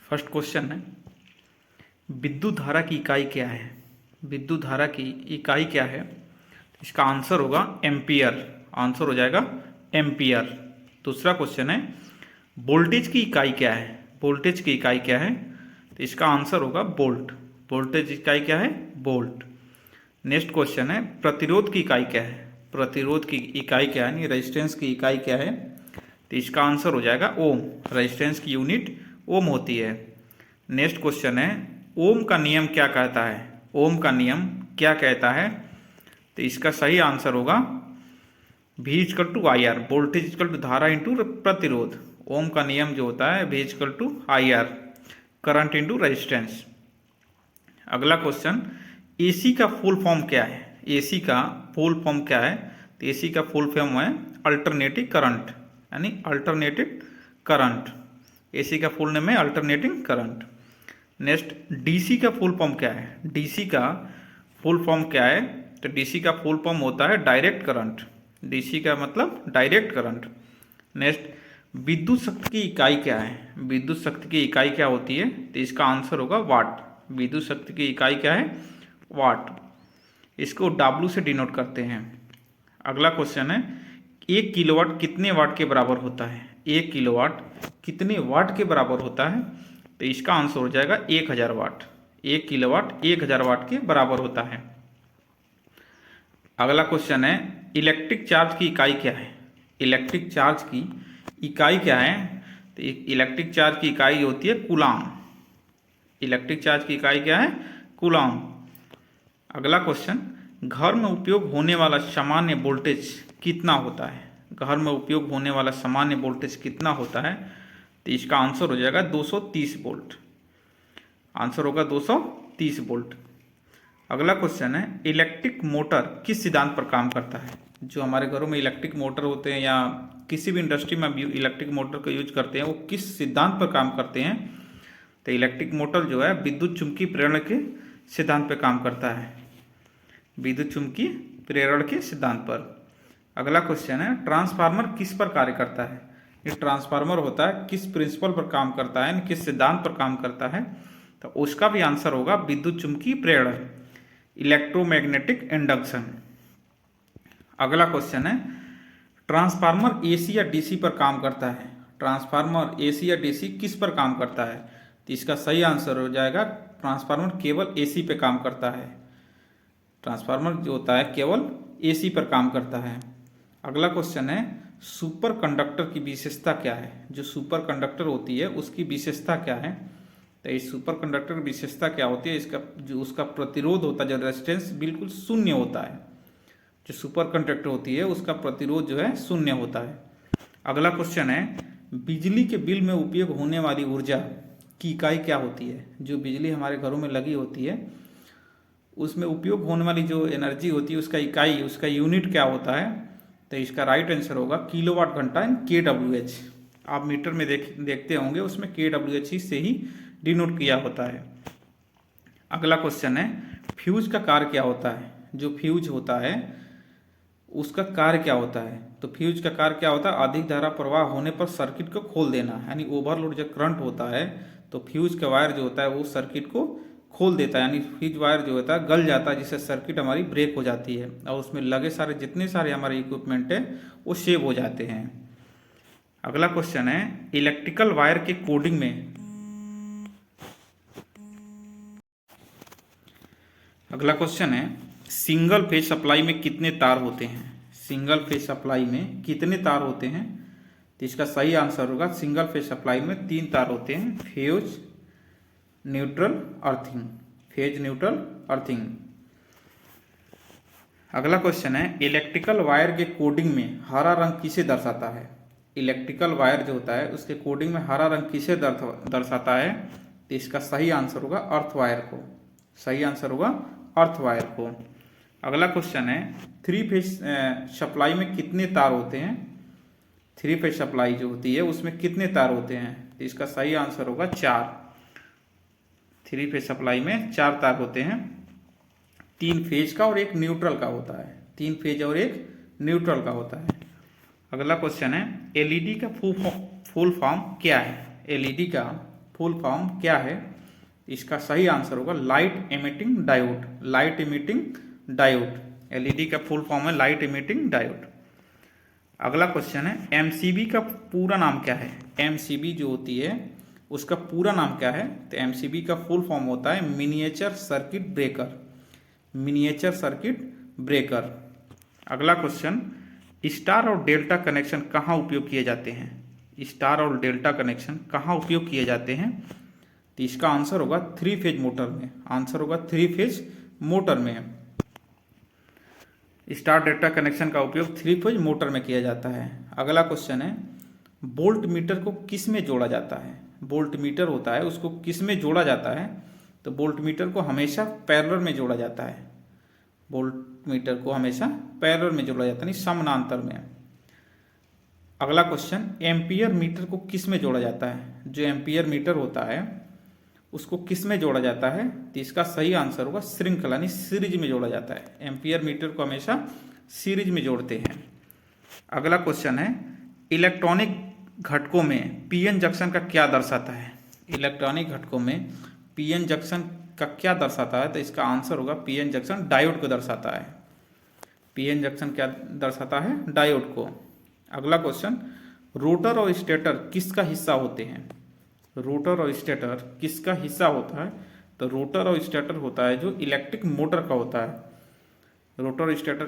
First question है, विद्युत धारा की इकाई क्या है। विद्युत धारा की इकाई क्या है? इसका आंसर होगा एम्पियर। आंसर हो जाएगा एम्पियर। दूसरा क्वेश्चन है, वोल्टेज की इकाई क्या है। वोल्टेज की इकाई क्या है? तो इसका आंसर होगा वोल्ट। वोल्टेज इकाई क्या है? वोल्ट। नेक्स्ट क्वेश्चन है, प्रतिरोध की इकाई क्या है। प्रतिरोध की इकाई क्या है, यानी रेजिस्टेंस की इकाई क्या है? तो इसका आंसर हो जाएगा ओम। रेजिस्टेंस की यूनिट ओम होती है। नेक्स्ट क्वेश्चन है, ओम का नियम क्या कहता है। ओम का नियम क्या कहता है? तो इसका सही आंसर होगा V equal to I R. Voltage equal to धारा इंटू प्रतिरोध। ओम का नियम जो होता है V equal to I R, current into resistance. अगला क्वेश्चन, एसी का फुल फॉर्म क्या है। एसी का फुल फॉर्म क्या है? तो एसी का फुल फॉर्म है अल्टरनेटिंग करंट, यानी अल्टरनेटिंग करंट। एसी का फुल नेम है अल्टरनेटिंग करंट। नेक्स्ट, डीसी का फुल फॉर्म क्या है। डीसी का फुल फॉर्म क्या है? तो डीसी का फुल फॉर्म होता है डायरेक्ट करंट। डीसी का मतलब डायरेक्ट करंट। नेक्स्ट, विद्युत शक्ति की इकाई क्या है। विद्युत शक्ति की इकाई क्या होती है? तो इसका आंसर होगा वाट। विद्युत शक्ति की इकाई क्या है? वाट। इसको W से डिनोट करते हैं। अगला क्वेश्चन है, 1 किलोवाट कितने वाट के बराबर होता है। 1 किलोवाट कितने वाट के बराबर होता है? तो इसका आंसर हो जाएगा 1000 वाट। 1 किलोवाट 1000 वाट के बराबर होता है। अगला क्वेश्चन है, इलेक्ट्रिक चार्ज की इकाई क्या है। इलेक्ट्रिक चार्ज की इकाई क्या है? तो इलेक्ट्रिक चार्ज की इकाई होती है कूलाम। इलेक्ट्रिक चार्ज की इकाई क्या है? कूलाम। अगला क्वेश्चन, घर में उपयोग होने वाला सामान्य वोल्टेज कितना होता है। घर में उपयोग होने वाला सामान्य वोल्टेज कितना होता है? तो इसका आंसर हो जाएगा 230 वोल्ट। आंसर होगा 230 वोल्ट। अगला क्वेश्चन है, इलेक्ट्रिक मोटर किस सिद्धांत पर काम करता है। जो हमारे घरों में इलेक्ट्रिक मोटर होते हैं या किसी भी इंडस्ट्री में इलेक्ट्रिक मोटर का यूज करते हैं, वो किस सिद्धांत पर काम करते हैं? तो इलेक्ट्रिक मोटर जो है विद्युत चुंबकीय प्रेरण के सिद्धांत पर काम करता है। विद्युत चुंबकीय प्रेरण के सिद्धांत पर। अगला क्वेश्चन है, ट्रांसफार्मर किस पर कार्य करता है। ये ट्रांसफार्मर होता है किस प्रिंसिपल पर काम करता है, किस सिद्धांत पर काम करता है? तो उसका भी आंसर होगा विद्युत चुंबकीय प्रेरण, इलेक्ट्रोमैग्नेटिक इंडक्शन। अगला क्वेश्चन है, ट्रांसफार्मर एसी या डीसी पर काम करता है। ट्रांसफार्मर एसी या डीसी किस पर काम करता है? तो इसका सही आंसर हो जाएगा ट्रांसफार्मर केवल एसी पे काम करता है। ट्रांसफार्मर जो होता है केवल एसी पर काम करता है। अगला क्वेश्चन है, सुपर कंडक्टर की विशेषता क्या है। जो सुपर कंडक्टर होती है उसकी विशेषता क्या है? तो इस सुपर कंडक्टर की विशेषता क्या होती है? इसका जो उसका प्रतिरोध होता है, जो रेजिस्टेंस बिल्कुल शून्य होता है। जो सुपर कंडक्टर होती है उसका प्रतिरोध जो है शून्य होता है। अगला क्वेश्चन है, बिजली के बिल में उपयोग होने वाली ऊर्जा की इकाई क्या होती है। जो बिजली हमारे घरों में लगी होती है उसमें उपयोग होने वाली जो एनर्जी होती है उसका इकाई, उसका यूनिट क्या होता है? तो इसका राइट आंसर होगा किलोवाट घंटा इन KWH। आप मीटर में देखते होंगे उसमें KWH से ही डिनोट किया होता है। अगला क्वेश्चन है, फ्यूज का कार्य क्या होता है। जो फ्यूज होता है उसका कार्य क्या होता है? तो फ्यूज का कार्य क्या होता है? अधिक धारा प्रवाह होने पर सर्किट को खोल देना, यानी ओवरलोड जब करंट होता है तो फ्यूज का वायर जो होता है वो सर्किट को खोल देता है, यानी फ्यूज वायर जो होता है गल जाता है, जिससे सर्किट हमारी ब्रेक हो जाती है और उसमें लगे सारे जितने सारे हमारे इक्विपमेंट है वो सेव हो जाते हैं। अगला क्वेश्चन है, इलेक्ट्रिकल वायर के कोडिंग में। अगला क्वेश्चन है, सिंगल फेज सप्लाई में कितने तार होते हैं। सिंगल फेज सप्लाई में कितने तार होते हैं? तो इसका सही आंसर होगा सिंगल फेज सप्लाई में 3 तार होते हैं, phase, neutral, earthing. Phase, neutral, earthing. अगला क्वेश्चन है, इलेक्ट्रिकल वायर के कोडिंग में हरा रंग किसे दर्शाता है। इलेक्ट्रिकल वायर जो होता है उसके कोडिंग में हरा रंग किसे दर्शाता है? तो इसका सही आंसर होगा अर्थ वायर को। सही आंसर होगा अर्थ वायर को। अगला क्वेश्चन है, 3 फेज सप्लाई में कितने तार होते हैं। 3 फेज सप्लाई जो होती है उसमें कितने तार होते हैं? तो इसका सही आंसर होगा 4। 3 फेज सप्लाई में 4 तार होते हैं। 3 फेज का और 1 न्यूट्रल का होता है। 3 फेज और 1 न्यूट्रल का होता है। अगला क्वेश्चन है, एलईडी का फुल फॉर्म क्या है। एलईडी का फुल फॉर्म क्या है? इसका सही आंसर होगा light emitting diode. Light emitting diode, LED का फुल फॉर्म है लाइट एमिटिंग डायोड। अगला क्वेश्चन है एमसीबी का पूरा नाम क्या है? एमसीबी जो होती है उसका पूरा नाम क्या है? तो एमसीबी का फुल फॉर्म होता है miniature circuit breaker. Miniature circuit breaker. अगला क्वेश्चन, स्टार और डेल्टा कनेक्शन कहाँ उपयोग किए जाते हैं? स्टार और डेल्टा कनेक्शन कहाँ उपयोग किए जाते हैं? तो इसका आंसर होगा 3 फेज मोटर में। आंसर होगा 3 फेज मोटर में। स्टार डेल्टा कनेक्शन का उपयोग 3 फेज मोटर में किया जाता है। अगला क्वेश्चन है वोल्ट मीटर को किस में जोड़ा जाता है? वोल्ट मीटर होता है उसको किस में जोड़ा जाता है? तो वोल्ट मीटर को हमेशा पैरेलल में जोड़ा जाता है। वोल्ट मीटर को हमेशा पैरेलल में जोड़ा जाता है, नहीं समानांतर में। अगला क्वेश्चन, एम्पियर मीटर को किस में जोड़ा जाता है? जो एम्पियर मीटर होता है उसको किस में जोड़ा जाता है? तो इसका सही आंसर होगा श्रृंखला यानी सीरीज में जोड़ा जाता है। एम्पियर मीटर को हमेशा सीरीज में जोड़ते हैं। अगला क्वेश्चन है इलेक्ट्रॉनिक घटकों में पीएन जंक्शन का क्या दर्शाता है? इलेक्ट्रॉनिक घटकों में पीएन जंक्शन का क्या दर्शाता है? तो इसका आंसर होगा पीएन जंक्शन डायोड को दर्शाता है। पीएन जंक्शन क्या दर्शाता है? डायोड को। अगला क्वेश्चन, रोटर और स्टेटर किसका हिस्सा होते हैं? रोटर और स्टेटर किसका हिस्सा होता है? तो रोटर और स्टेटर होता है जो इलेक्ट्रिक मोटर का होता है। रोटर और स्टेटर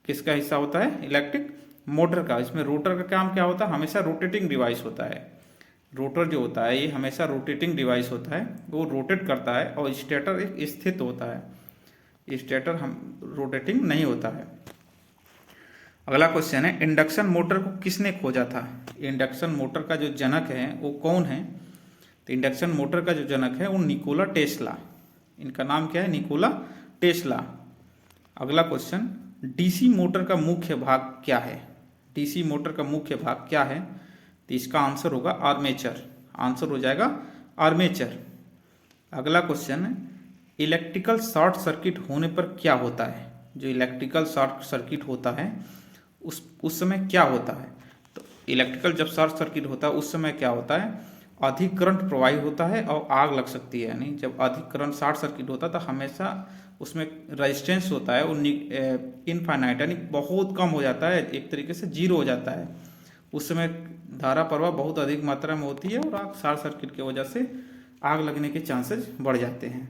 किसका हिस्सा होता है? इलेक्ट्रिक मोटर का। इसमें रोटर का काम क्या होता है? हमेशा रोटेटिंग डिवाइस होता है। रोटर जो होता है ये हमेशा रोटेटिंग डिवाइस होता है, वो रोटेट करता है। और स्टेटर एक स्थित होता है। स्टेटर हम रोटेटिंग नहीं होता है। अगला क्वेश्चन है इंडक्शन मोटर को किसने खोजा था? इंडक्शन मोटर का जो जनक है वो कौन है? तो इंडक्शन मोटर का जो जनक है वो निकोला टेस्ला। इनका नाम क्या है? Nikola Tesla. अगला क्वेश्चन, डीसी मोटर का मुख्य भाग क्या है? डीसी मोटर का मुख्य भाग क्या है? तो इसका आंसर होगा आर्मेचर। आंसर हो जाएगा आर्मेचर। अगला क्वेश्चन है इलेक्ट्रिकल शॉर्ट सर्किट होने पर क्या होता है? जो इलेक्ट्रिकल शॉर्ट सर्किट होता है उस समय क्या होता है? तो इलेक्ट्रिकल जब शॉर्ट सर्किट होता है उस समय क्या होता है? अधिक करंट प्रवाहित होता है और आग लग सकती है। यानी जब अधिक करंट शॉर्ट सर्किट होता है तो हमेशा उसमें रेजिस्टेंस होता है वो इनफाइनाइट यानी बहुत कम हो जाता है, एक तरीके से जीरो हो जाता है। उस समय धारा प्रवाह बहुत अधिक मात्रा में होती है और आग शॉर्ट सर्किट की वजह से आग लगने के चांसेस बढ़ जाते हैं।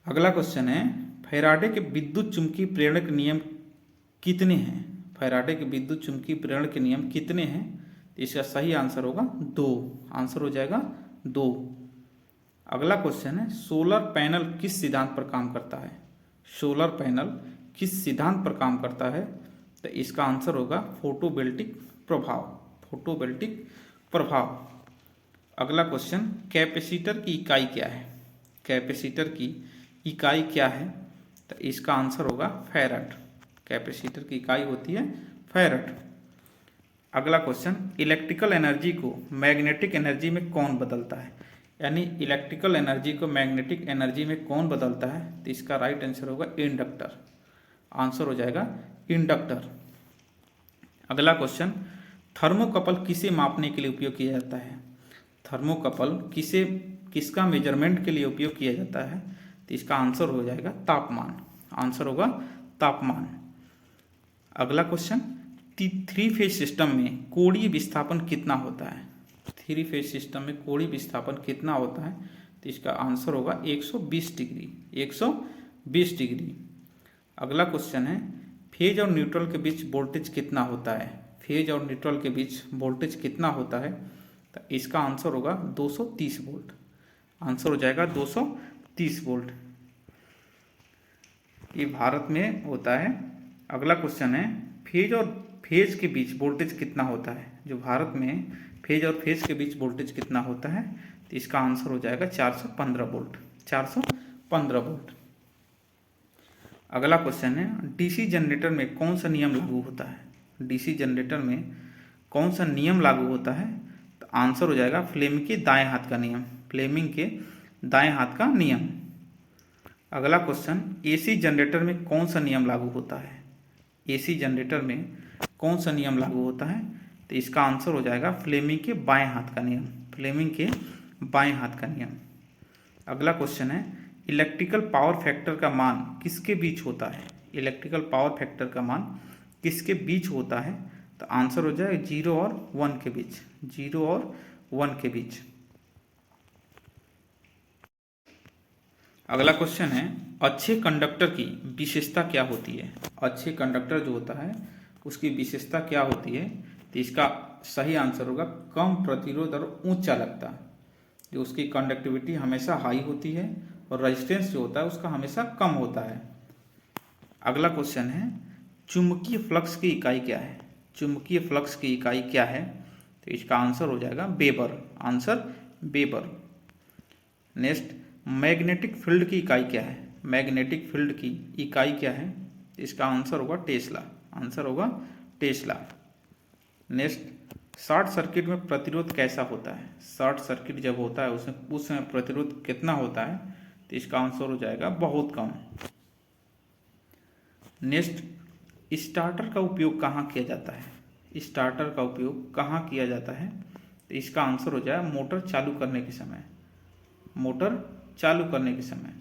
अगला क्वेश्चन है फैराडे के विद्युत चुंबकीय प्रेरण के नियम कितने हैं? फैराडे के विद्युत चुंबकीय प्रेरण के नियम कितने हैं? तो इसका सही आंसर होगा 2। आंसर हो जाएगा 2। अगला क्वेश्चन है सोलर पैनल किस सिद्धांत पर काम करता है? सोलर पैनल किस सिद्धांत पर काम करता है? तो इसका आंसर होगा फोटोवोल्टिक प्रभाव। फोटोवोल्टिक प्रभाव। अगला क्वेश्चन, कैपेसिटर की इकाई क्या है? कैपेसिटर की इकाई क्या है? तो इसका आंसर होगा फैराड। कैपेसिटर की इकाई होती है फैराड। अगला क्वेश्चन, इलेक्ट्रिकल एनर्जी को मैग्नेटिक एनर्जी में कौन बदलता है? यानी इलेक्ट्रिकल एनर्जी को मैग्नेटिक एनर्जी में कौन बदलता है? तो इसका राइट आंसर होगा इंडक्टर। आंसर हो जाएगा इंडक्टर। अगला क्वेश्चन, थर्मोकपल किसे मापने के लिए उपयोग किया जाता है? थर्मोकपल किसका मेजरमेंट के लिए उपयोग किया जाता है? तो इसका आंसर हो जाएगा तापमान। आंसर होगा तापमान। अगला क्वेश्चन, 3 फेज सिस्टम में कोणीय विस्थापन कितना होता है? 3 फेज सिस्टम में कोणीय विस्थापन कितना होता है? तो इसका आंसर होगा 120 डिग्री। 120 डिग्री। अगला क्वेश्चन है फेज और न्यूट्रल के बीच वोल्टेज कितना होता है? फेज और न्यूट्रल के बीच वोल्टेज कितना होता है? तो इसका आंसर होगा 230 वोल्ट। आंसर हो जाएगा 230 वोल्ट। ये भारत में होता है। अगला क्वेश्चन है फेज के बीच वोल्टेज कितना होता है? जो भारत में फेज और फेज के बीच वोल्टेज कितना होता है? तो इसका आंसर हो जाएगा 415 वोल्ट। 415 वोल्ट। अगला क्वेश्चन है डीसी जनरेटर में कौन सा नियम लागू होता है? डीसी जनरेटर में कौन सा नियम लागू होता है? तो आंसर हो जाएगा फ्लेमिंग के दाएं हाथ का नियम। फ्लेमिंग के दाएं हाथ का नियम। अगला क्वेश्चन, एसी जनरेटर में कौन सा नियम लागू होता है? एसी जनरेटर में कौन सा नियम लागू होता है? तो इसका आंसर हो जाएगा फ्लेमिंग के बाएं हाथ का नियम, फ्लेमिंग के बाएं हाथ का नियम। अगला क्वेश्चन है, इलेक्ट्रिकल पावर फैक्टर का मान किसके बीच होता है? इलेक्ट्रिकल पावर फैक्टर का मान किसके बीच होता है? तो आंसर हो जाएगा 0 और 1 के बीच, 0 और 1 के बीच। अगला क्वेश्चन है, अच्छे कंडक्टर की विशेषता क्या होती है? अच्छे कंडक्टर जो होता है उसकी विशेषता क्या होती है? तो इसका सही आंसर होगा कम प्रतिरोध और उच्च चालकता। जो उसकी कंडक्टिविटी हमेशा हाई होती है और रेजिस्टेंस जो होता है उसका हमेशा कम होता है। अगला क्वेश्चन है, चुंबकीय फ्लक्स की इकाई क्या है? चुंबकीय फ्लक्स की इकाई क्या है? तो इसका आंसर हो जाएगा weber, answer weber. Next, magnetic field की इकाई क्या है? मैग्नेटिक फील्ड की इकाई क्या है? इसका आंसर होगा टेस्ला, आंसर होगा टेस्ला। नेक्स्ट, शॉर्ट सर्किट में प्रतिरोध कैसा होता है? शॉर्ट सर्किट जब होता है उसमें उस समय प्रतिरोध कितना होता है? तो इसका आंसर हो जाएगा बहुत कम। नेक्स्ट, स्टार्टर का उपयोग कहाँ किया जाता है? स्टार्टर का उपयोग कहाँ किया जाता है? तो इसका आंसर हो जाएगा मोटर चालू करने के समय, मोटर चालू करने के समय।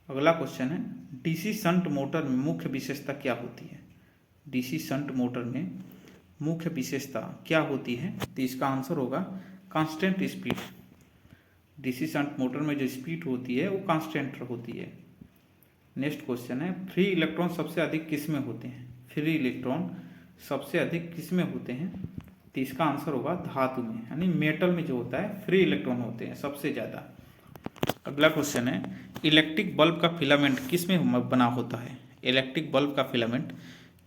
अगला क्वेश्चन है, डीसी शंट मोटर में मुख्य विशेषता क्या होती है? डीसी शंट मोटर में मुख्य विशेषता क्या होती है? तो इसका आंसर होगा constant speed. DC shunt motor में जो स्पीड होती है वो कांस्टेंट होती है। नेक्स्ट क्वेश्चन है, फ्री इलेक्ट्रॉन सबसे अधिक किस में होते हैं? फ्री इलेक्ट्रॉन सबसे अधिक किस में होते हैं? तो इसका आंसर होगा धातु में, यानी मेटल में जो होता है फ्री इलेक्ट्रॉन होते हैं सबसे ज़्यादा। अगला क्वेश्चन है, इलेक्ट्रिक बल्ब का फिलामेंट किस में बना होता है? इलेक्ट्रिक बल्ब का फिलामेंट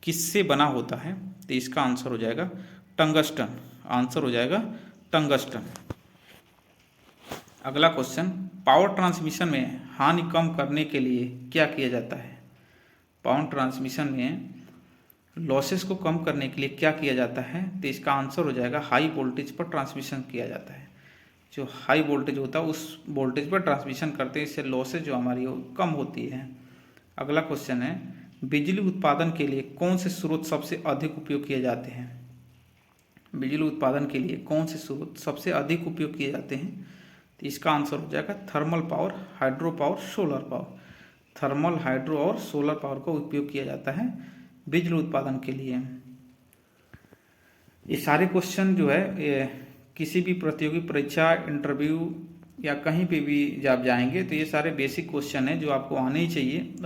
किससे बना होता है? तो इसका आंसर हो जाएगा टंगस्टन, आंसर हो जाएगा टंगस्टन। अगला क्वेश्चन, पावर ट्रांसमिशन में हानि कम करने के लिए क्या किया जाता है? पावर ट्रांसमिशन में लॉसेस को कम करने के लिए क्या किया जाता है? तो इसका आंसर हो जाएगा हाई वोल्टेज पर ट्रांसमिशन किया जाता है। जो हाई वोल्टेज होता है उस वोल्टेज पर ट्रांसमिशन करते हैं, इससे लॉसेज जो हमारी वो कम होती है। अगला क्वेश्चन है, बिजली उत्पादन के लिए कौन से स्रोत सबसे अधिक उपयोग किए जाते हैं? बिजली उत्पादन के लिए कौन से स्रोत सबसे अधिक उपयोग किए जाते हैं? तो इसका आंसर हो जाएगा thermal power, hydro power, solar power. Thermal, hydro और सोलर पावर का उपयोग किया जाता है बिजली उत्पादन के लिए। ये सारे क्वेश्चन जो है ये किसी भी प्रतियोगी परीक्षा, इंटरव्यू या कहीं पे भी जब जाएंगे तो ये सारे बेसिक क्वेश्चन है जो आपको आने ही चाहिए।